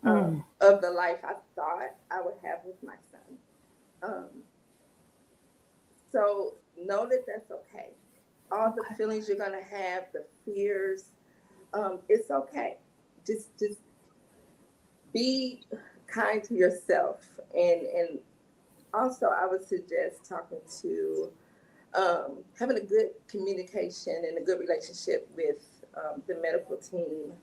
of the life I thought I would have with my son. So know that that's okay. All the feelings you're going to have, the fears, It's okay. Just be kind to yourself, and also I would suggest talking to having a good communication and a good relationship with the medical team,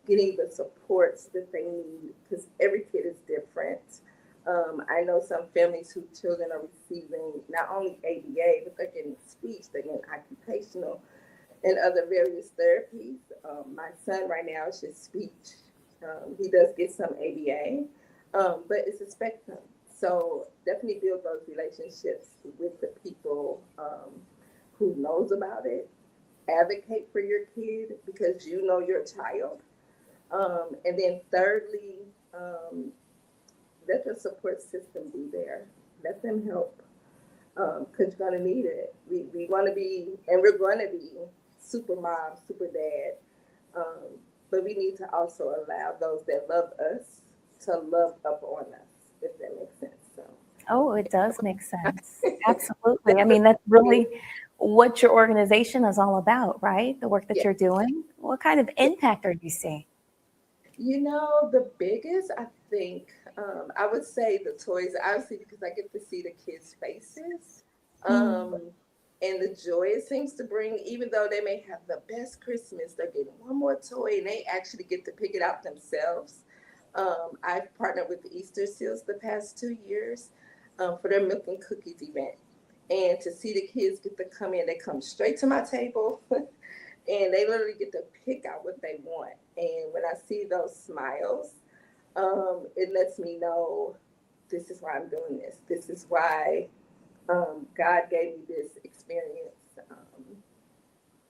getting the supports that they need, because every kid is different. I know some families whose children are receiving not only ABA, but they're getting speech, they're getting occupational and other various therapies. My son right now is just speech. He does get some ABA, but it's a spectrum. So definitely build those relationships with the people who knows about it. Advocate for your kid because you know your child. And then thirdly, let the support system be there. Let them help because you're going to need it. We want to be, and we're going to be super mom, super dad. But we need to also allow those that love us to love up on us, if that makes sense. So. Oh, it does make sense. Absolutely. I mean, that's really what your organization is all about, right? The work that you're doing. What kind of impact are you seeing? You know, the biggest, I think, I would say the toys, obviously, because I get to see the kids' faces and the joy it seems to bring, even though they may have the best Christmas, they're getting one more toy and they actually get to pick it out themselves. I've partnered with the Easter Seals the past 2 years for their Milk and Cookies event. And to see the kids get to come in, they come straight to my table and they literally get to pick out what they want. And when I see those smiles, it lets me know this is why I'm doing this. This is why God gave me this experience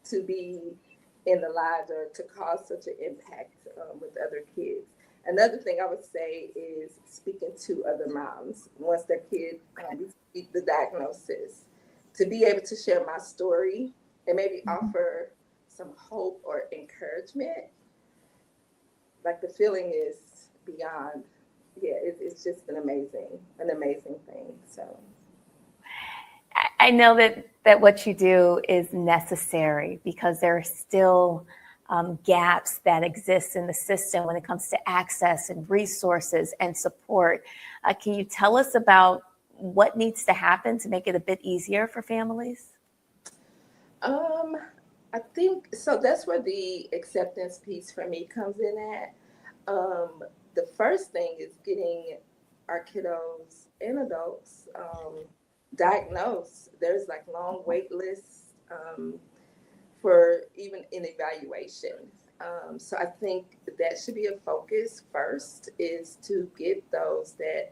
to be in the lives or to cause such an impact with other kids. Another thing I would say is speaking to other moms once their kid receives the diagnosis, to be able to share my story and maybe offer some hope or encouragement. Like the feeling is beyond, it's just an amazing thing. So I know that what you do is necessary because there are still gaps that exist in the system when it comes to access and resources and support. Can you tell us about what needs to happen to make it a bit easier for families? I think so. That's where the acceptance piece for me comes in at. The first thing is getting our kiddos and adults diagnosed. There's like long wait lists for even an evaluation. So I think that should be a focus first, is to get those that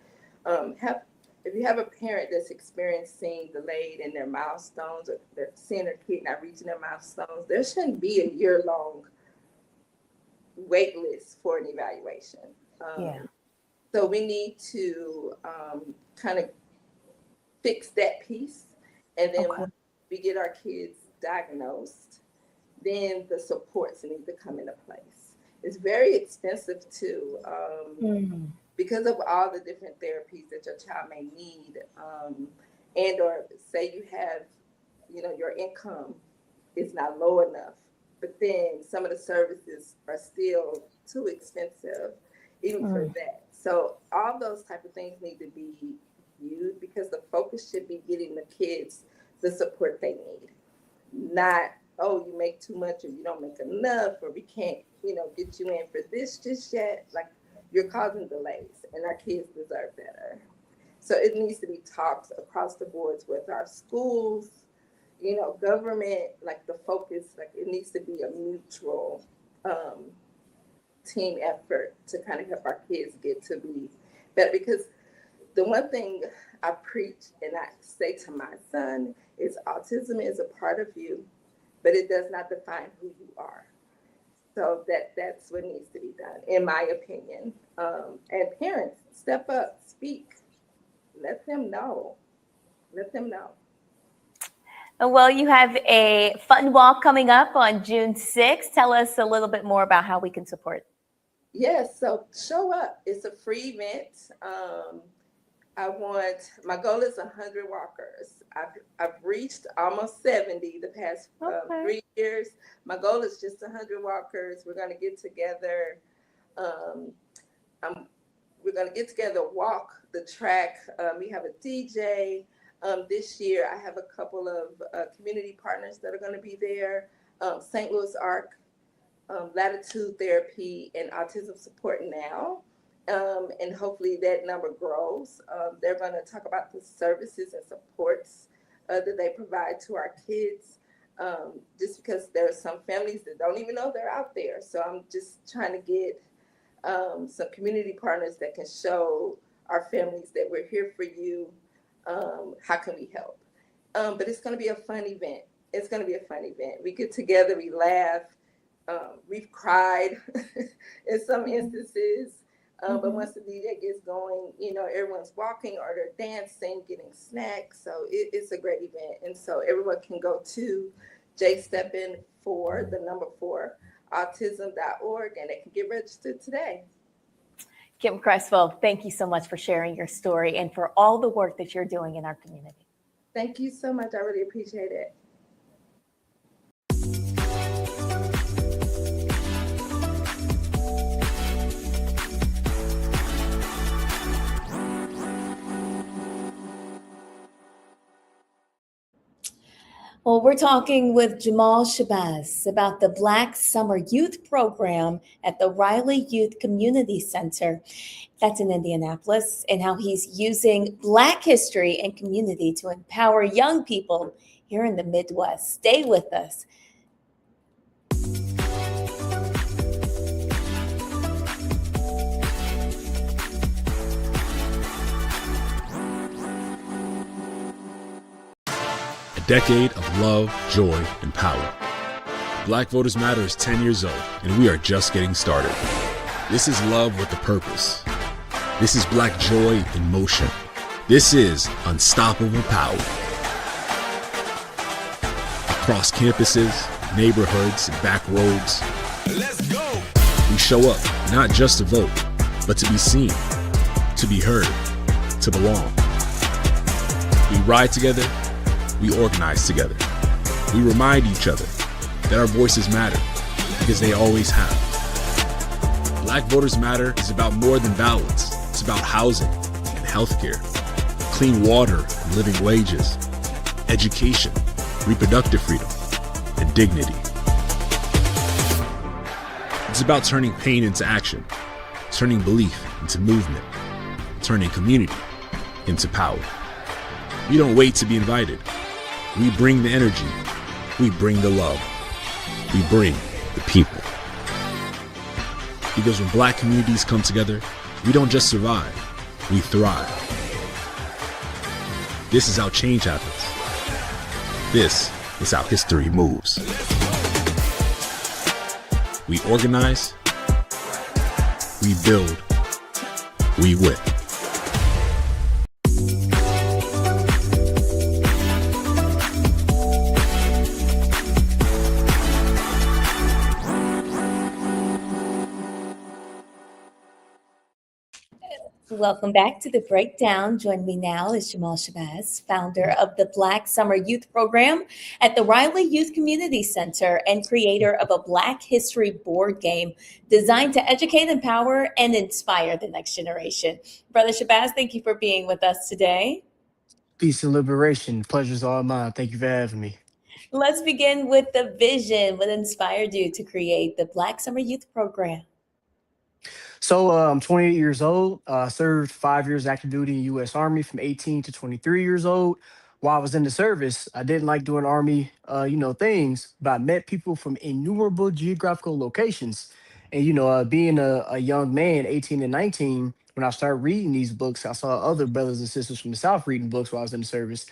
have, if you have a parent that's experiencing delayed in their milestones or they're seeing their kid not reaching their milestones, there shouldn't be a year-long wait list for an evaluation. So we need to kind of fix that piece. And then once we get our kids diagnosed, then the supports need to come into place. It's very expensive too, because of all the different therapies that your child may need, and or say you have, your income is not low enough, but then some of the services are still too expensive, even for that. So all those type of things need to be viewed, because the focus should be getting the kids the support they need, not, oh, you make too much or you don't make enough, or we can't, get you in for this just yet. Like, you're causing delays and our kids deserve better. So it needs to be talks across the boards with our schools, government, like the focus, like it needs to be a mutual team effort to kind of help our kids get to be better. Because the one thing I preach and I say to my son is autism is a part of you, but it does not define who you are. So that's what needs to be done, in my opinion. And parents, step up, speak, let them know. Well, you have a fun walk coming up on June 6th. Tell us a little bit more about how we can support. Yes, so show up. It's a free event. My goal is 100 walkers. I've reached almost 70 the past 3 years. My goal is just 100 walkers. We're going to get together. We're going to get together, walk the track. We have a DJ. This year, I have a couple of community partners that are going to be there. St. Louis ARC, Latitude Therapy, and Autism Support Now. And hopefully that number grows. They're going to talk about the services and supports that they provide to our kids, just because there are some families that don't even know they're out there. So I'm just trying to get some community partners that can show our families that we're here for you. How can we help? But it's going to be a fun event. It's going to be a fun event. We get together, we laugh, we've cried in some instances. But once the DJ gets going, everyone's walking or they're dancing, getting snacks. So it's a great event. And so everyone can go to jsteppen4 autism.org, and they can get registered today. Kim Cresswell, thank you so much for sharing your story and for all the work that you're doing in our community. Thank you so much. I really appreciate it. Well, we're talking with Jamal Shabazz about the Black Summer Youth Program at the Riley Youth Community Center. That's in Indianapolis, and how he's using Black history and community to empower young people here in the Midwest. Stay with us. Decade of love, joy, and power. Black Voters Matter is 10 years old, and we are just getting started. This is love with a purpose. This is Black joy in motion. This is unstoppable power. Across campuses, neighborhoods, and back roads, let's go. We show up not just to vote, but to be seen, to be heard, to belong. We ride together. We organize together. We remind each other that our voices matter, because they always have. Black Voters Matter is about more than ballots. It's about housing and healthcare, clean water and living wages, education, reproductive freedom, and dignity. It's about turning pain into action, turning belief into movement, turning community into power. We don't wait to be invited. We bring the energy. We bring the love. We bring the people. Because when Black communities come together, we don't just survive, we thrive. This is how change happens. This is how history moves. We organize, we build, we win. Welcome back to The Breakdown. Joining me now is Jamal Shabazz, founder of the Black Summer Youth Program at the Riley Youth Community Center and creator of a Black History board game designed to educate, empower, and inspire the next generation. Brother Shabazz, thank you for being with us today. Peace and liberation. Pleasure's all mine. Thank you for having me. Let's begin with the vision. What inspired you to create the Black Summer Youth Program? So I'm 28 years old. Served 5 years active duty in U.S. Army from 18 to 23 years old. While I was in the service, I didn't like doing Army, things, but I met people from innumerable geographical locations. And, being a young man, 18 and 19, when I started reading these books, I saw other brothers and sisters from the South reading books while I was in the service.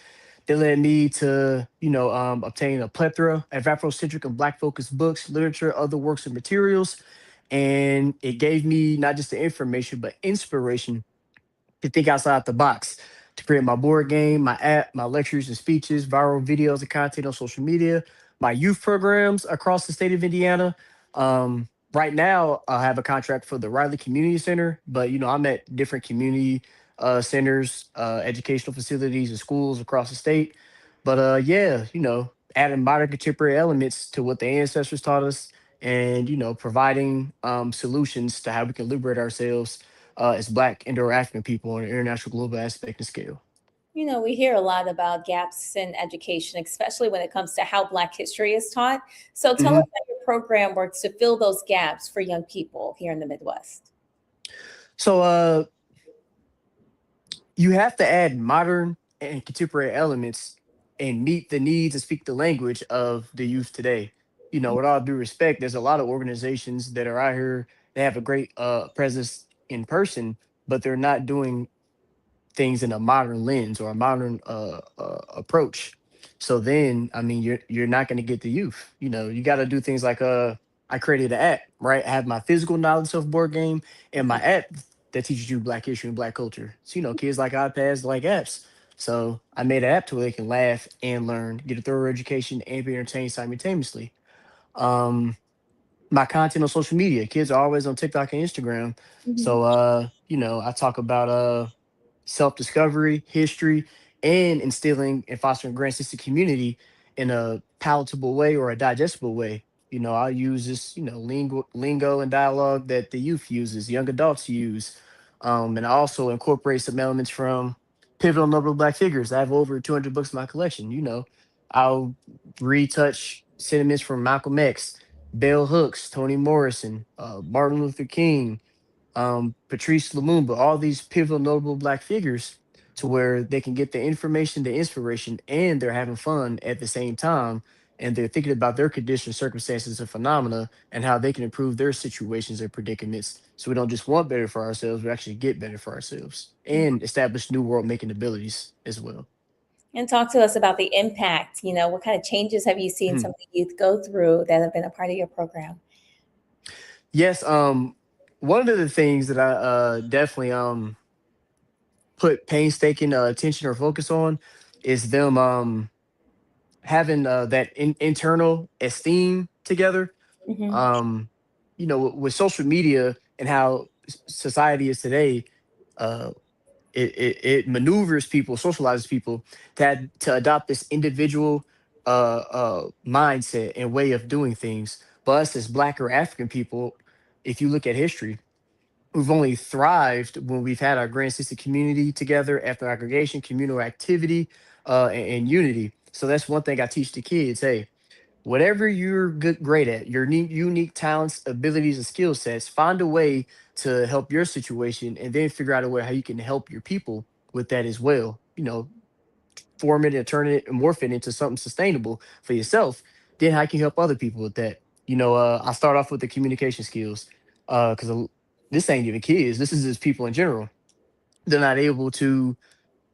They led me to, obtain a plethora of Afrocentric and Black-focused books, literature, other works and materials. And it gave me not just the information, but inspiration to think outside the box, to create my board game, my app, my lectures and speeches, viral videos and content on social media, my youth programs across the state of Indiana. Right now, I have a contract for the Riley Community Center, but, I'm at different community centers, educational facilities, and schools across the state. But yeah, adding modern contemporary elements to what the ancestors taught us, and providing solutions to how we can liberate ourselves as Black Indo-African people on an international global aspect and scale. We hear a lot about gaps in education, especially when it comes to how Black history is taught. So tell us Mhm. how your program works to fill those gaps for young people here in the Midwest. So you have to add modern and contemporary elements and meet the needs and speak the language of the youth today. With all due respect, there's a lot of organizations that are out here. They have a great presence in person, but they're not doing things in a modern lens or a modern approach. So then, I mean, you're not going to get the youth. You got to do things like I created an app, right? I have my physical knowledge of board game and my app that teaches you Black history and Black culture. So kids like iPads, like apps. So I made an app to where they can laugh and learn, get a thorough education, and be entertained simultaneously. Um, my content on social media, kids are always on TikTok and Instagram. Mhm. So I talk about self-discovery, history, and instilling and fostering a grand sense of community in a palatable way or a digestible way. I use this, lingo and dialogue that the youth uses, young adults use. And I also incorporate some elements from pivotal notable Black figures. I have over 200 books in my collection. I'll retouch sentiments from Malcolm X, Bell Hooks, Toni Morrison, Martin Luther King, Patrice Lumumba, all these pivotal, notable Black figures, to where they can get the information, the inspiration, and they're having fun at the same time. And they're thinking about their conditions, circumstances, and phenomena, and how they can improve their situations and predicaments. So we don't just want better for ourselves, we actually get better for ourselves and establish new world making abilities as well. And talk to us about the impact. What kind of changes have you seen some of the youth go through that have been a part of your program? Yes, one of the things that I definitely put painstaking attention or focus on is them having that internal esteem together. Mhm. Um, with social media and how society is today, uh, it maneuvers people, socializes people to adopt this individual mindset and way of doing things. But us as Black or African people, if you look at history, we've only thrived when we've had our grand sense of community together, ethno aggregation, communal activity, and unity. So that's one thing I teach the kids. Hey, whatever you're great at, your unique talents, abilities, and skill sets, find a way to help your situation, and then figure out a way how you can help your people with that as well. Form it and turn it and morph it into something sustainable for yourself. Then how can you help other people with that? I start off with the communication skills, because this ain't even kids. This is just people in general. They're not able to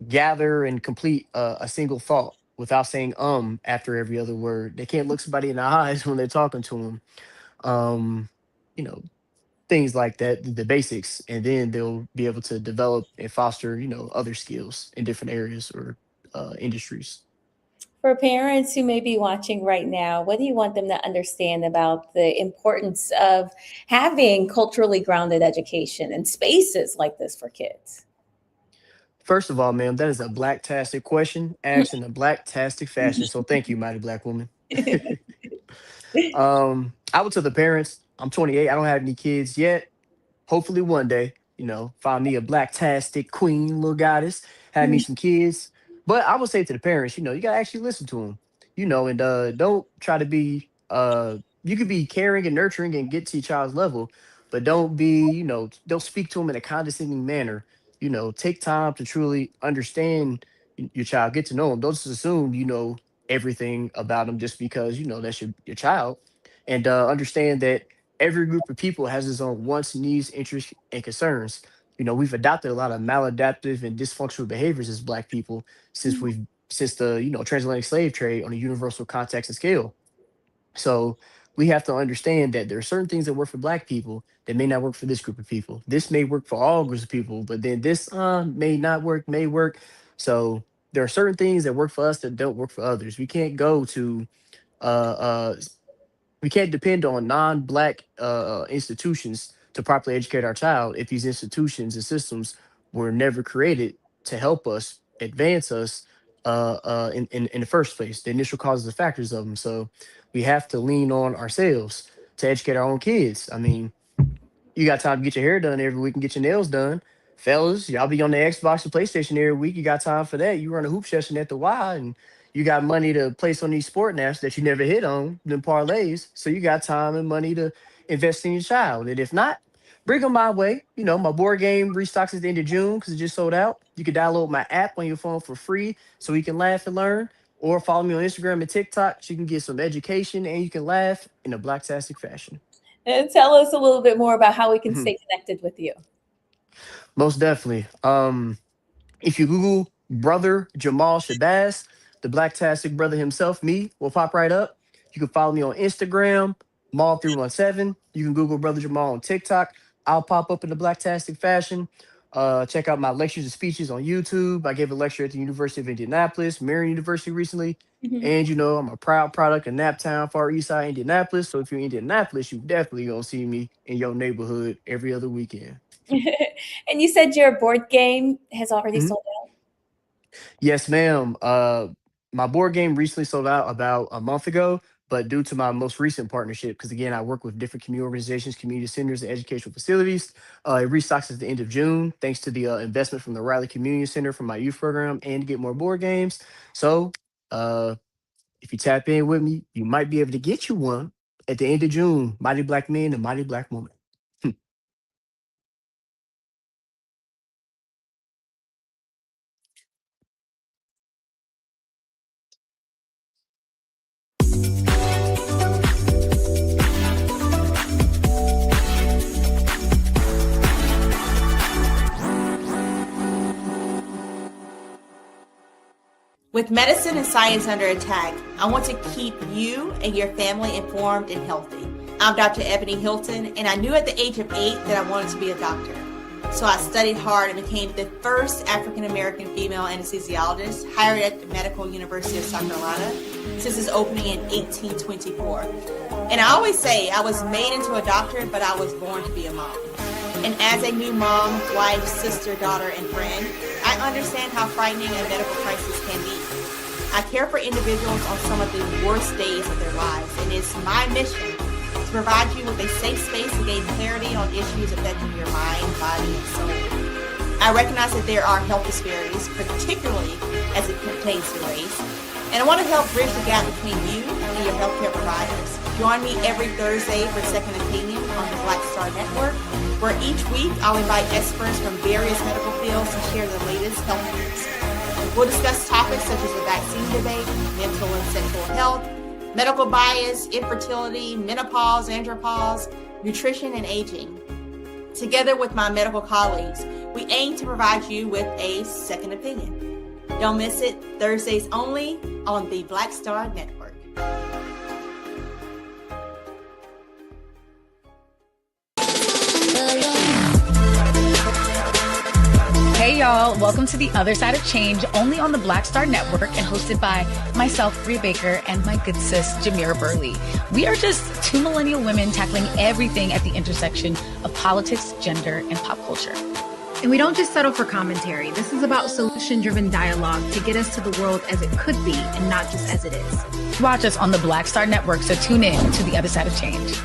gather and complete a single thought without saying after every other word. They can't look somebody in the eyes when they're talking to them. Um, you know, things like that, the basics, and then they'll be able to develop and foster, other skills in different areas or industries. For parents who may be watching right now, what do you want them to understand about the importance of having culturally grounded education and spaces like this for kids? First of all, ma'am, that is a black-tastic question asked in a black-tastic fashion. So thank you, mighty Black woman. I would tell the parents, I'm 28, I don't have any kids yet. Hopefully one day, find me a black-tastic queen, little goddess, have me some kids. But I would say to the parents, you gotta actually listen to them, and don't try to be you could be caring and nurturing and get to your child's level, but don't speak to them in a condescending manner. Take time to truly understand your child, get to know them. Don't just assume you know everything about them just because that's your child. And understand that every group of people has its own wants, needs, interests, and concerns. We've adopted a lot of maladaptive and dysfunctional behaviors as Black people since the transatlantic slave trade on a universal context and scale. So we have to understand that there are certain things that work for Black people that may not work for this group of people. This may work for all groups of people, but then this may not work, may work. So there are certain things that work for us that don't work for others. We can't go to uh, uh, we can't depend on non-Black institutions to properly educate our child if these institutions and systems were never created to help us advance us in the first place, the initial causes and factors of them. So we have to lean on ourselves to educate our own kids. I mean, you got time to get your hair done every week and get your nails done. Fellas, y'all be on the Xbox and PlayStation every week. You got time for that. You run a hoop session at the Y, and you got money to place on these sport apps that you never hit on, them parlays. So you got time and money to invest in your child. And if not, bring them my way. You know, my board game restocks at the end of June because it just sold out. You can download my app on your phone for free so you can laugh and learn. Or follow me on Instagram and TikTok so you can get some education and you can laugh in a blacktastic fashion. And tell us a little bit more about how we can stay connected with you. Most definitely. If you Google brother Jamal Shabazz, the Blacktastic brother himself, me, will pop right up. You can follow me on Instagram, Maul317. You can Google brother Jamal on TikTok. I'll pop up in the Blacktastic fashion. Check out my lectures and speeches on YouTube. I gave a lecture at the University of Indianapolis, Marion University recently. And you know, I'm a proud product of Naptown, Far East Side, Indianapolis. So if you're in Indianapolis, you definitely gonna see me in your neighborhood every other weekend. And you said your board game has already sold out. Yes, ma'am. My board game recently sold out about a month ago, but due to my most recent partnership, because again, I work with different community organizations, community centers, and educational facilities, it restocks at the end of June, thanks to the investment from the Riley Community Center from my youth program and to get more board games. So if you tap in with me, you might be able to get you one at the end of June. Mighty Black Men and Mighty Black Women. With medicine and science under attack, I want to keep you and your family informed and healthy. I'm Dr. Ebony Hilton, and I knew at the age of 8 that I wanted to be a doctor. So I studied hard and became the first African-American female anesthesiologist hired at the Medical University of South Carolina since its opening in 1824. And I always say I was made into a doctor, but I was born to be a mom. And as a new mom, wife, sister, daughter, and friend, I understand how frightening a medical crisis can be. I care for individuals on some of the worst days of their lives, and it's my mission to provide you with a safe space to gain clarity on issues affecting your mind, body, and soul. I recognize that there are health disparities, particularly as it pertains to race, and I want to help bridge the gap between you and your healthcare providers. Join me every Thursday for Second Opinion on the Black Star Network, where each week I'll invite experts from various medical fields to share the latest health news. We'll discuss topics such as the vaccine debate, mental and sexual health, medical bias, infertility, menopause, andropause, nutrition, and aging. Together with my medical colleagues, we aim to provide you with a second opinion. Don't miss it, Thursdays only on the Black Star Network. Hey y'all, welcome to The Other Side of Change, only on the Black Star Network and hosted by myself, Bria Baker, and my good sis, Jamira Burley. We are just two millennial women tackling everything at the intersection of politics, gender, and pop culture. And we don't just settle for commentary. This is about solution-driven dialogue to get us to the world as it could be and not just as it is. Watch us on the Black Star Network, so tune in to The Other Side of Change.